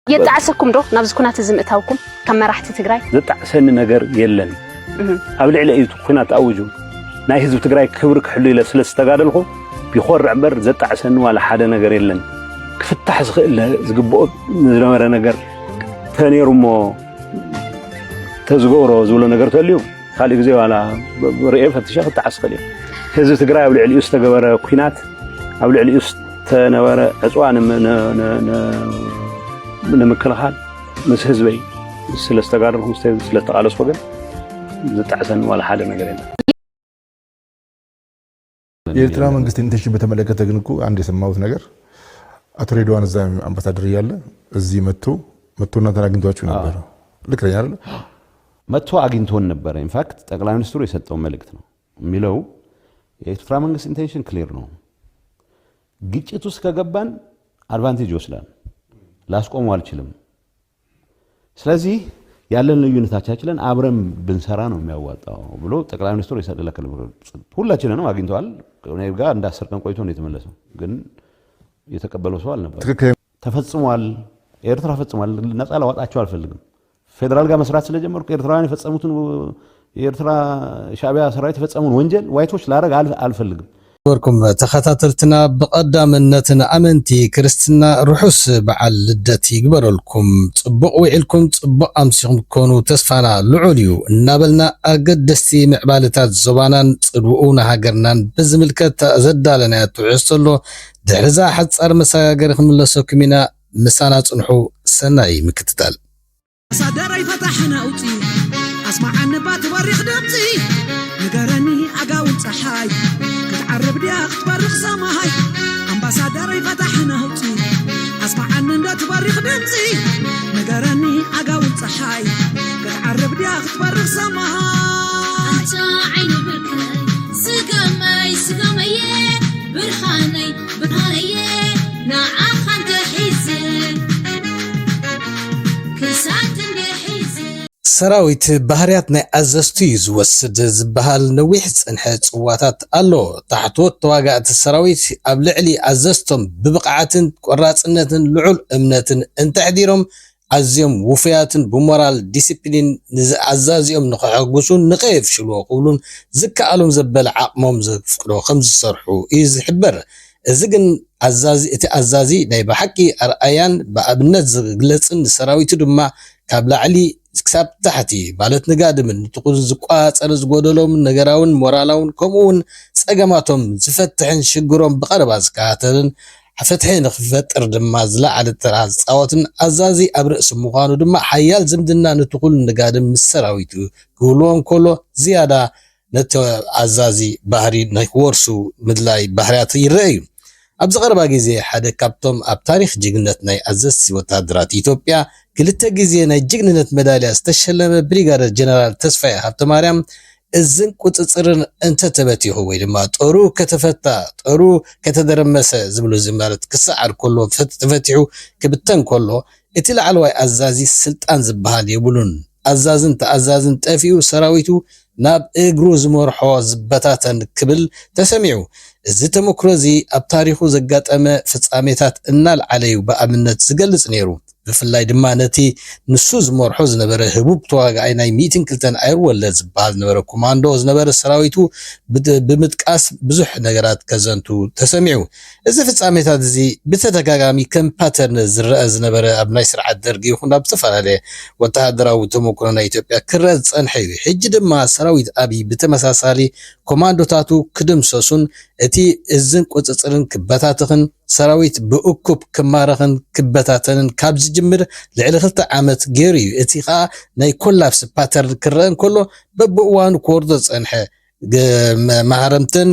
يتعسكم دو نابز كنات زمئتاوكم كم راحتي تجراي زتعسن نجار يلن قبل على أي كنات أوجو ناي حزب تجراي كبرك حلو إلى سلسة تقارلكو بيخور عبر زتعسن ولا حدا نجار يلن كفتح زغل زقبوت نزرمر نجار ثاني رمو تزقورو زولو نجار تقوليو خالي زي ولا رئيف هتشاف تعسقلي حزب تجراي قبل على يستجبر كنات قبل على يستنور أسوان من مكلخان مس حزبي سلسة تقارلهم سلسة تقالص وقن زتعسن ولا حدا نجار يلن የኤርትራ መንግስት ኢንቴንሽን በተመለከተ ግን እኮ አንድ የሰማሁት ነገር አቶ ሬድዋን እዛ አምባሳደር ያለ እዚህ መጥቶና ተናግቷችሁ ነበር ልክ ነኝ አይደል መጥቶ አግኝቶን ነበር ኢንፋክት ጠቅላይ ሚኒስትሩ የሰጠው መልእክት ነው የሚለው የኤርትራ መንግስት ኢንቴንሽን ክሊር ነው ግጭት ውስጥ ከገባን አድቫንቴጅ ወስዳን ላስቆመው አልችልም ስለዚህ ያለን ልዩነታችንን አብረን ብንሰራ ነው የሚያዋጣው ብሎ ጠቅላይ ሚኒስትሩ የሰደለከለ ሁላችንንም ነው አግኝቷል እኔ ጋር እንደ 10 ቀን ቆይቶ ነው የተመለሰው ግን የተቀበለው ሰው አልነበር ተፈጽሟል ኤርትራ ፈጽሟል ነፃ ላወጣቸው አልፈልግም ፌደራል ጋር መስራት ስለጀመርኩ ኤርትራውያን የፈጸሙትን የኤርትራ ሻዕቢያ ሰራዊት የፈጸሙን ወንጀል ዋይቶች ላረግ አልፈልግም وركم تخاطرتنا بقدامنتنا امنتي كريستنا رحوس بعل لدتي يقبرلكم صبق ويلكم صبق امسكم كونوا تسفانا لعوليو نابلنا اقدستي معبالتات زبانان صدوؤنا هاجرنان بزملكت زدالنا تعسلو دحرزا حد صار مساغركم لسوكمينا مسانا صنحو سناي مكتتال صدري فتحنا اوتي اسمع عن بات وريخ دمتي نقرني اقاول صحاي كتعرب دي اختبرخ سماهاي امباسادري فتحنا اوتي اسمع عن ندات وريخ دمتي نقرني اقاول صحاي كتعرب دي اختبرخ سماهاي انت عيني بركاي سقمي برخاني نعاخ انت حيزن سراويت بحريات ناي ازستو يزوسد زبحال نويح صنح صواتات الو تحتوت تواغات السراويت اب لعلي ازستم ببقعاتن قراصنتن لعل امنتن انتعديرهم ازيم وفياتن بمورال ديسيبلين ازازيهم نخحغسون نقيف شلو قولون زكالهم زبل عقمهم زفقدو خمس صرحو ايز حبر ازغن ازازي ناي بحقي ارأيان بابنت زغلصن سراويت دما كاب لعلي كساب تحتي بالت نقادمن تقول زقاصر زغودلوم نغراون مورالون كومون صقماتهم زفتحن شغروم بقربا زكاتن حفتحين خفتر دما زلا على التراز صوتن ازازي ابرس مخانو دما حيال زمدنا نتقول نقادم السراويتو قولون كله زياده نت ازازي بحري نورسو مدلاي بحريات يرأيو ابز قربا غيزي حدا كابتوم اب تاريخ جيجنت ناي ازس وتادرات ايثيوبيا كلتا غيزي ناي جيجنت ميداليا استشلم بريغادر جنرال تسفاي حبت مريم ازن قصصرن انت تبتيو وي دما طرو كتفتا طرو كتدرمس زبلو زمارت كسعر كله فتفتحو كبتن كله اتل علوي ازازي سلطان زبحال يبلون ازازن طفيو سراويتو ناب اغروز مرحو زبتاتن كبل تسمعو እዚ ተመክሮዚ ኣብ ታሪኹ ዘጋጠመ ፍጻሜታት እናል ዓለዩ በአምነት ዝገልጽ ነይሩ ብፍላይ ድማ ነቲ ንሱ ዝመርሖ ዝነበረ ህቡብ ተዋጋይ ናይ 102 አየር ወለድ ዝበሃል ነበረ ኮማንዶ ዝነበረ ሰራዊቱ ብምጥቃስ ብዙሕ ነገራት ከዘንቱ ተሰሚዑ እዚ ፍጻሜታት እዚ ብተደጋጋሚ ከም ፓተርን ዝረአ ዝነበረ ኣብ ናይ ስርዓት ደርጊ ይኹን ኣብ ተፈላለየ ወተሃደራዊ ተመክሮ ናይ ኢትዮጵያ ክረአ ዝጸንሐ እዩ ሕጂ ድማ ሰራዊት አብይ ብተመሳሳሊ ኮማንዶታቱ ክድምሰሱን እቲ እዝን ቁጽጽርን ክበታተኽን ሰራዊት በእኩብ ክማረኽን ክበታተንን ካብ ዝጅምር ልዕሊ 2 ዓመት ገይሩ እዩ እቲ ኸ ናይ ኮላፕስ ፓተርን ክረአን ከሎ በብእዋኑ ኮርዶ ጸንሐ ማህረምትን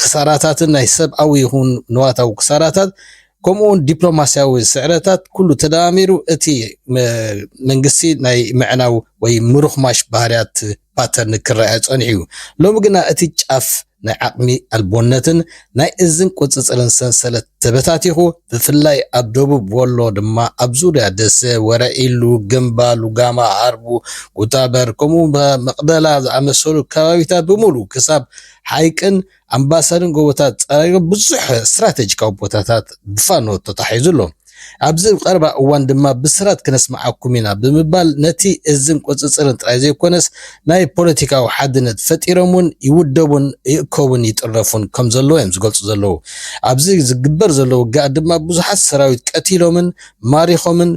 خساراتن ናይ ሰብአዊ ይኹን ንዋታዊ خسارات ከምኡን ዲፕሎማሲያዊ ስዕረታት ኩሉ ተዳሚሩ እቲ መንግስቲ ናይ ምዕናው ወይ ምሩኽማሽ ባህርያት ፓተርን ክረአ ጸኒሑ ሎሚ ግና እቲ ጫፍ ናይ ዓቅሚ አልቦነትን ናይ እዝን ቁጽጽርን ሰንሰለት ተበታቲኹ ብፍላይ ኣብ ደቡብ ወሎ ድማ ኣብ ዙርያ ደሰ ወረኢሉ ገምባሉ ጋማ አርቡ ጉታበር ከምኡ መቅደላ ዝኣመሰሉ ከባቢታት በሙሉ ክሳብ ሓይቅን አምባሳደርን ጎቦታት ጸሪሩ ብዙሕ ስትራቴጂካዊ ቦታታት ብፋኖ ተታሒዙሎ ኣብዚ ቀረባ እዋን ድማ ብስራት ክነስማዓኩም ኢና ብምባል ነቲ እዝን ቁፅፅርን ጥራይ ዘይኮነስ ናይ ፖለቲካዊ ሓድነት ፈጢሮምን ይውደቡን ይእከቡን ይጥረፉን ከም ዘለዎ እዮም ዝገልጹ ዘለዉ ኣብዚ ዝግበር ዘሎ ውግእ ድማ ብዙሓት ሰራዊት ቀቲሎምን ማሪኾምን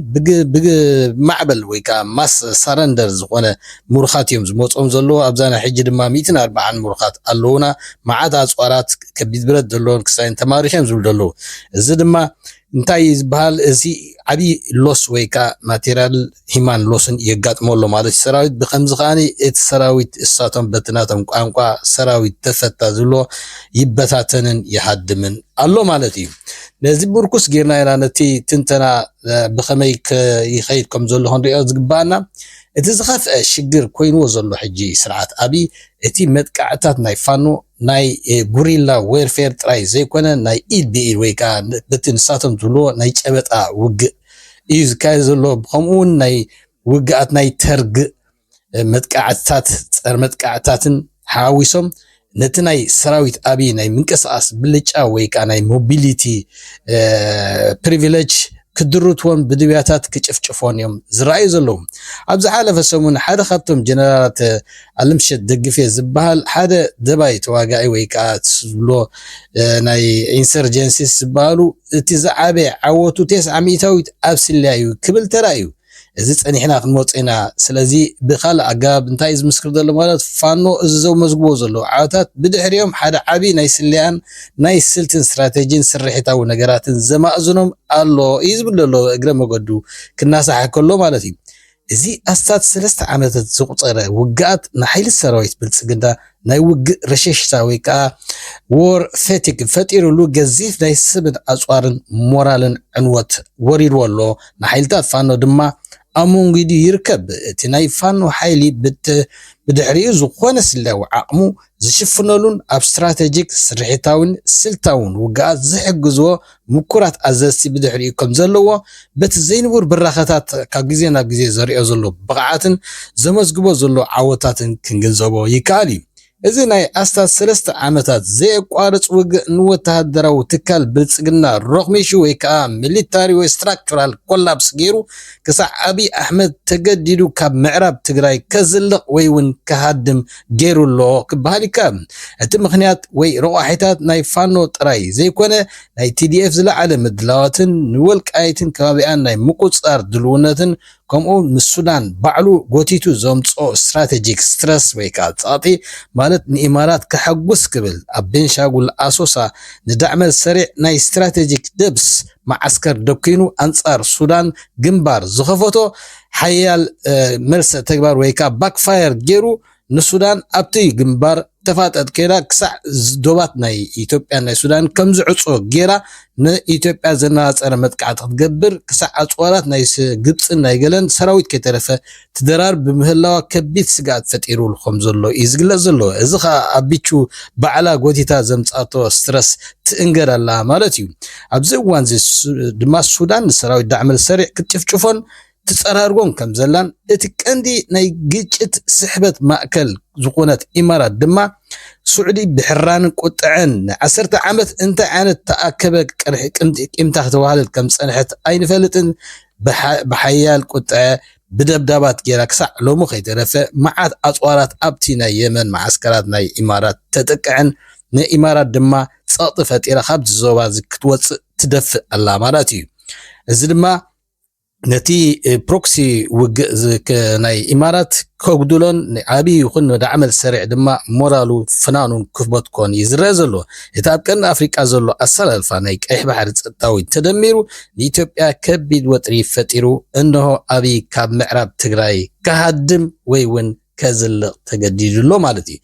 ብማዕበል ወይ ከዓ ማስ ሰረንደር ዝኾነ ሙርኻት እዮም ዝመጾም ዘለዎ ኣብዛና ሕጂ ድማ 140 ሙርኻት ኣለውና መዓት ኣጽዋራት ከቢድ ብረት ዘለዎን ክሳይን ተማሪኾም ዝብል ዘለዉ እዚ ድማ እንታይ ዝበሃል እዚ ዓቢ ሎስ ወይ ከዓ ማቴሪያል ሂማን ሎስን የጋጥመሎ ማለት ሰራዊት ብከምዚ ኻኒ እቲ ሰራዊት እሳቶም በትናቶም ቋንቋ ሰራዊት ተፈታ ዝብሎ ይበታተንን ይሃድምን ኣሎ ማለት እዩ ነዚ ብርኩስ ጌርና ኢና ነቲ ትንተና ብኸመይ ይኸይድ ከም ዘሎ ክንሪኦ ዝግባአና እቲ ዝኸፍአ ሽግር ኮይንዎ ዘሎ ሕጂ ስርዓት አብይ እቲ መጥቃዕታት ናይ ፋኖ ናይ ጉሪላ ዌርፌር ጥራይ ዘይኮነ ናይ ኢድ ብኢድ ወይ ከዓ በቲ ንሳቶም ዝብሎ ናይ ጨበጣ ውግእ እዩ ዝካየድ ዘሎ ከምኡውን ናይ ውግኣት ናይ ተርግ መጥቃዕታት ፀር መጥቃዕታትን ሓዊሶም ነቲ ናይ ሰራዊት አብይ ናይ ምንቅስቃስ ብልጫ ወይ ከዓ ናይ ሞቢሊቲ ፕሪቪሌጅ ክድርትዎም ብድብያታት ክጭፍጭፎን እዮም ዝረአዩ ዘለዉ ኣብዚ ሓለፈ ሰሙን ሓደ ካብቶም ጀነራላት አለምሸት ደግፌ ዝበሃል ሓደ ደባይ ተዋጋኢ ወይ ከዓ ዝብሎ ናይ ኢንሰርጀንሲስ ዝበሃሉ እቲ ዝዓበ ዓወቱ 900ዊት ኣብ ስልያዩ ክብል ተራእዩ እዚ ፀኒሕና ክንወፅና ስለዚ ብኻልእ ኣገባብ እንታይ ዝምስክር ዘሎ ማለት ፋኖ እዚ ዘመዝግቦ ዘሎ ዓወታት ብድሕሪኦም ሓደ ዓቢ ናይ ስልያን ናይ ስልትን ስትራቴጂን ስርሒታዊ ነገራትን ዘማእዝኖም ኣሎ እዩ ዝብል ዘሎ እግረ መገዱ ክናሳሓ ከሎ ማለት እዩ እዚ ኣስታት 3 ዓመታት ዝቁፀረ ውግኣት ንሓይሊ ሰራዊት ብልጽግና ናይ ውግእ ረሸሽታ ወይ ከዓ ዎር ፌቲግ ፈጢሩሉ ገዚፍ ናይ ስብን ኣጽዋርን ሞራልን ዕንወት ወሪድዎ ኣሎ ንሓይልታት ፋኖ ድማ ኣሞንጊዲ ይርከብ እቲ ናይ ፋኖ ሓይሊ ብድሕሪኡ ዝኾነ ስልያዊ ዓቕሙ ዝሽፍነሉን ኣብ ስትራቴጂክ ስርሒታውን ስልታውን ውግኣት ዝሕግዝዎ ምኩራት ኣዘዝቲ ብድሕሪኡ ከም ዘለዎ በቲ ዘይንቡር ብራኸታት ካብ ግዜ ናብ ግዜ ዘሪኦ ዘሎ ብቕዓትን ዘመዝግቦ ዘሎ ዓወታትን ክንግንዘቦ ይከኣል እዩ እዚ ናይ ኣስታት 3 ዓመታት ዘየቋርጽ ውግእ ንወተሃደራዊ ትካል ብልጽግና ሮኽሚሹ ወይ ከዓ ሚሊታሪ ወይ ስትራክቸራል ኮላፕስ ገይሩ ክሳዕ አብይ ኣሕመድ ተገዲዱ ካብ ምዕራብ ትግራይ ከዝልቕ ወይ እውን ከሃድም ገይሩሎ ክበሃል ይከኣል እቲ ምኽንያት ወይ ረቑሒታት ናይ ፋኖ ጥራይ ዘይኮነ ናይ TDF ዝለዓለ ምድላዋትን ንወልቃይትን ከባቢኣን ናይ ምቁፅፃር ድልውነትን ከምኡ ንሱዳን ባዕሉ ጎቲቱ ዘምጾ ስትራቴጂክ ስትረስ ወይ ከዓ ጻጢ ማለት ንኢማራት ከሐጉስ ክብል ኣብ ቤንሻጉል ኣሶሳ ንዳዕመል ሰሪዕ ናይ ስትራቴጂክ ደብስ ማዓስከር ደኪኑ አንጻር ሱዳን ግንባር ዝኸፈቶ ሓያል መልሰ ተግባር ወይ ከዓ ባክፋየር ገይሩ ንሱዳን ኣብቲ ግንባር ተፋጠጥ ከይዳ ክሳዕ ዶባት ናይ ኢትዮጵያ ናይ ሱዳን ከም ዝዕጾ ጌራ ንኢትዮጵያ ዘናፀረ መጥቃዕቲ ክትገብር ክሳዕ ኣጽዋራት ናይ ግብፅን ናይ ገለን ሰራዊት ከይተረፈ ትደራር ብምህላዋ ከቢድ ስጋት ፈጢሩሉ ከም ዘሎ እዩ ዝግለጽ ዘሎ እዚ ኸ ኣቢቹ ባዕላ ጎቲታ ዘምጻቶ ስትረስ ትእንገዳላ ማለት እዩ ኣብዚ እዋን ድማ ሱዳን ንሰራዊት ዳዕመል ሰሪዕ ክትጭፍጭፎን ትጸራርጎን ከም ዘላን እቲ ቀንዲ ናይ ግጭት ስሕበት ማእከል ዝኾነት ኢማራት ድማ ሱዑዲ ብሕራን ቁጥዕን 10 ዓመት እንታይ ዓይነት ተኣከበ ቂምታ ክትወሃለል ከም ፀንሐት ኣይንፈልጥን ብሓያል ቁጥዐ ብደብዳባት ጌራ ክሳዕ ሎሙ ከይተረፈ መዓት ኣጽዋራት ኣብቲ ናይ የመን ማዓስከራት ናይ ኢማራት ተጠቅዐን ንኢማራት ድማ ጸቕጢ ፈጢራ ካብ ዞባ ክትወፅእ ትደፍእ ኣላ ማለት እዩ እዚ ድማ ነቲ ፕሮክሲ ውግእ ናይ ኢማራት ከጉድሎን ዓብይ ይኹን ዳዕመል ሰሪዕ ድማ ሞራሉ ፍናኑን ክፍበትኮን ይዝረአ ዘሎ እቲ ኣብ ቀንዲ ኣፍሪቃ ዘሎ ኣሰላልፋ ናይ ቀይሕ ባሕሪ ፀጥታዊ ተደሚሩ ንኢትዮጵያ ከቢድ ወጥሪ ፈጢሩ እንሆ አብይ ካብ ምዕራብ ትግራይ ከሃድም ወይ እውን ከዝልቕ ተገዲዱሎ ማለት እዩ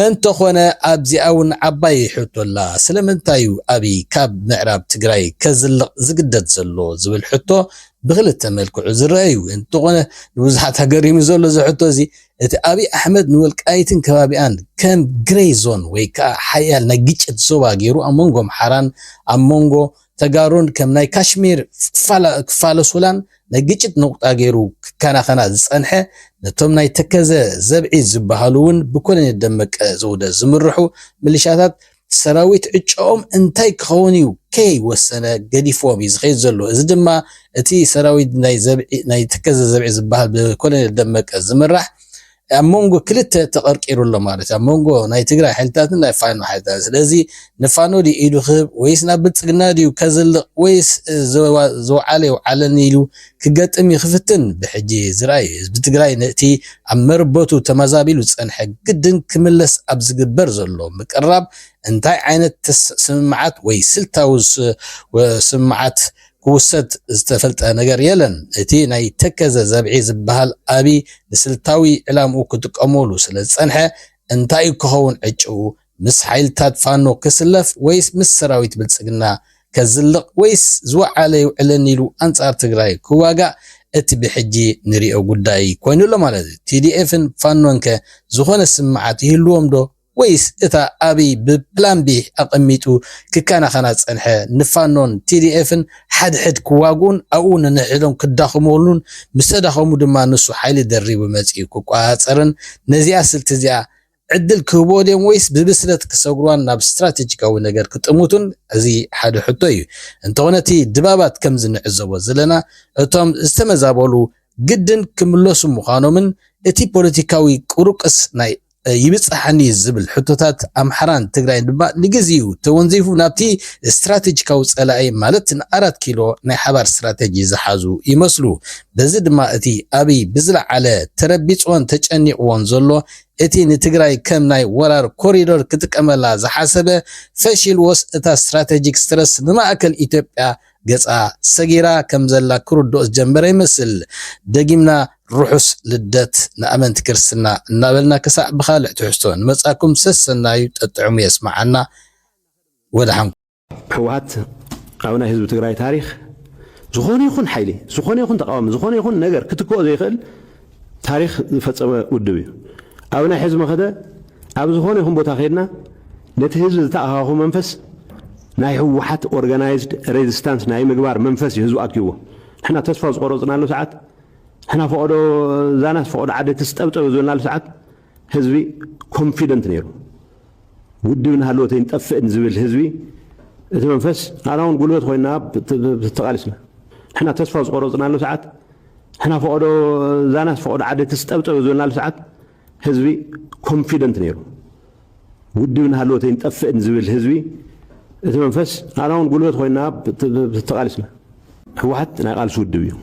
እንተኾነ ኣብዚኣ እውን ዓባይ ሕቶላ ስለምንታይ አብይ ካብ ምዕራብ ትግራይ ከዝልቕ ዝግደድ ዘሎ ዝብል ሕቶ ብክልተ መልክዑ ዝረአዩ እንተኾነ ንብዙሓት ሃገሪሙ ዘሎ ዝሕቶ እዚ እቲ አብይ ኣሕመድ ንወልቃይትን ከባቢኣን ከም ግሬይ ዞን ወይ ከዓ ሓያል ናይ ግጭት ዞባ ገይሩ ኣብ መንጎ ኣምሓራን ኣብ መንጎ ተጋሩን ከም ናይ ካሽሚር ክፋለ ሱላን ናይ ግጭት ነቁጣ ገይሩ ከናኸና ዝፀንሐ ነቶም ናይ ተከዘ ዘብዒ ዝበሃሉ እውን ብኮሎኔል ደመቀ ዘውደ ዝምርሑ ሚሊሻታት ሰራዊት ዕጮኦም እንታይ ክኸውን እዩ ከይ ወሰነ ገዲፎም ይዝኸይ ዘሎ እዚ ድማ እቲ ሰራዊት ናይ ተከዘ ዘብዒ ዝበሃል ብኮሎኔል ደመቀ ዝምራሕ ኣብ መንጎ ክልተ ተቐርቂሩሎ ማለት ኣብ መንጎ ናይ ትግራይ ሓይልታትን ናይ ፋኖ ሓይልታት ስለዚ ንፋኖ ኢሉ ክብ ወይስ ናብ ብልጽግና ድዩ ከዘልቕ ወይስ ዘውዓለ ይውዓለን ኢሉ ክገጥም ይኽፍትን ብሕጂ ዝራይ ህዝቢ ትግራይ ነቲ ኣብ መርበቱ ተመዛቢሉ ፀንሐ ግድን ክምለስ ኣብ ዝግበር ዘሎ ምቅራብ እንታይ ዓይነት ስምምዓት ወይ ስልታዊ ስምምዓት ክውሰድ ዝተፈልጠ ነገር የለን እቲ ናይ ተከዘ ዘብዒ ዝበሃል አቢ ንስልታዊ ዕላምኡ ክጥቀመሉ ስለ ፀንሐ እንታይ ክኸውን ዕጭው ምስ ሓይልታት ፋኖ ክስለፍ ወይስ ምስ ሰራዊት ብልጽግና ከዝልቕ ወይስ ዝወዓለ ይውዕለን ኢሉ አንጻር ትግራይ ክዋጋእ እቲ ብሕጂ ንሪኦ ጉዳይ ኮይኑሎ ማለት እዩ TDF-ን ፋኖንከ ዝኾነ ስምዓት ይህልዎም ዶ ወይስ እታ አቢ ብፕላን ቢ አቀሚጡ ክካናኸና ፀንሐ ንፋኖን TDF-ን ሓድሕድ ክዋጉን ኣብኡ ንሕሎም ክዳኸሙሉን ምስተዳኸሙ ድማ ንሱ ሓይሊ ደሪቡ መፂኡ ክቋፀርን ነዚያ ስልቲ እዚኣ ዕድል ክህቦ ድዮም ወይስ ብብስለት ክሰግሯን ናብ ስትራቴጂካዊ ነገር ክጥሙቱን እዚ ሓደ ሕቶ እዩ እንተኾነ እቲ ድባባት ከም ዝንዕዘቦ ዘለና እቶም ዝተመዛበሉ ግድን ክምለሱ ምዃኖምን እቲ ፖለቲካዊ ቁርቅስ ናይ ይብፅሓኒ ዝብል ሕቶታት ኣምሓራን ትግራይ ድማ ንግዚኡ ተወንዚፉ ናብቲ ስትራቴጂካዊ ፀላኢ ማለት ን4 ኪሎ ናይ ሓባር ስትራቴጂ ዝሓዙ ይመስሉ በዚ ድማ እቲ አቢ ብዝለዓለ ተረቢፅዎን ተጨኒቕዎን ዘሎ እቲ ንትግራይ ከም ናይ ወራር ኮሪዶር ክጥቀመላ ዝሓሰበ ፈሺልዎስ እታ ስትራቴጂክ ስትረስ ንማእከል ኢትዮጵያ ገፃ ሰጊራ ከም ዘላ ክርዶስ ጀመረ ይመስል ደጊምና ሩሑስ ልደት ንኣመንቲ ክርስትና እናበልና ክሳዕ ብኻልዕ ትሕዝቶ ንመጻኩም ሰሰናዩ ጠጥዕሙ የስማዓና ወድሓም ሕወሓት ኣብ ናይ ህዝቢ ትግራይ ታሪክ ዝኾነ ይኹን ሓይሊ ዝኾነ ይኹን ተቃዋሚ ዝኾነ ይኹን ነገር ክትክኦ ዘይኽእል ታሪክ ዝፈፀመ ውድብ እዩ ኣብ ናይ ሕዝቢ መኸደ ኣብ ዝኾነ ይኹን ቦታ ኸይድና ነቲ ህዝቢ ዝተኣኻኹ መንፈስ ናይ ሕወሓት ኦርጋናይዝድ ሬዚስታንስ ናይ ምግባር መንፈስ እዩ ህዝቢ ኣኪብዎ ንሕና ተስፋ ዝቆረፅናሉ ሰዓት ንሕና ፈቅዶ ዛናት ፈቅዶ ዓደ ትስጠብጠብ ዝብልናሉ ሰዓት ህዝቢ ኮንፊደንት ነይሩ ውድብ ንሃለወ ተይንጠፍእን ዝብል ህዝቢ እቲ መንፈስ ኣና እውን ጉልበት ኮይና ተቃሊስና ንሕና ተስፋ ዝቆረፅናሉ ሰዓት ንሕና ፈቅዶ ዛናት ፈቅዶ ዓደ ትስጠብጠብ ዝብልናሉ ሰዓት ህዝቢ ኮንፊደንት ነይሩ ውድብ ንሃለወ ተይንጠፍእን ዝብል ህዝቢ እቲ መንፈስ ኣና እውን ጉልበት ኮይና ተቃሊስና ሕወሓት ናይ ቃልሲ ውድብ እዩ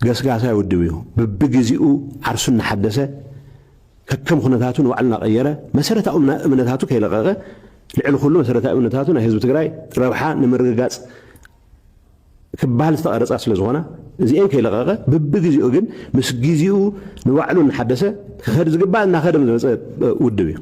ገስጋሳይ ውድብ እዩ በብግዚኡ ዓርሱ እናሓደሰ ከከም ኩነታቱ ንባዕሉ እናቀየረ መሰረታዊ እምነታቱ ከይለቀቀ ልዕሊ ኩሉ መሰረታዊ እምነታቱ ናይ ህዝቢ ትግራይ ረብሓ ንምርግጋፅ ክባሃል ዝተቐረፃ ስለ ዝኾነ እዚአን ከይለቀቀ በብግዚኡ ግን ምስ ግዚኡ ንባዕሉ እናሓደሰ ክኸድ ዝግባእ እናኸደ ዝመፀ ውድብ እዩ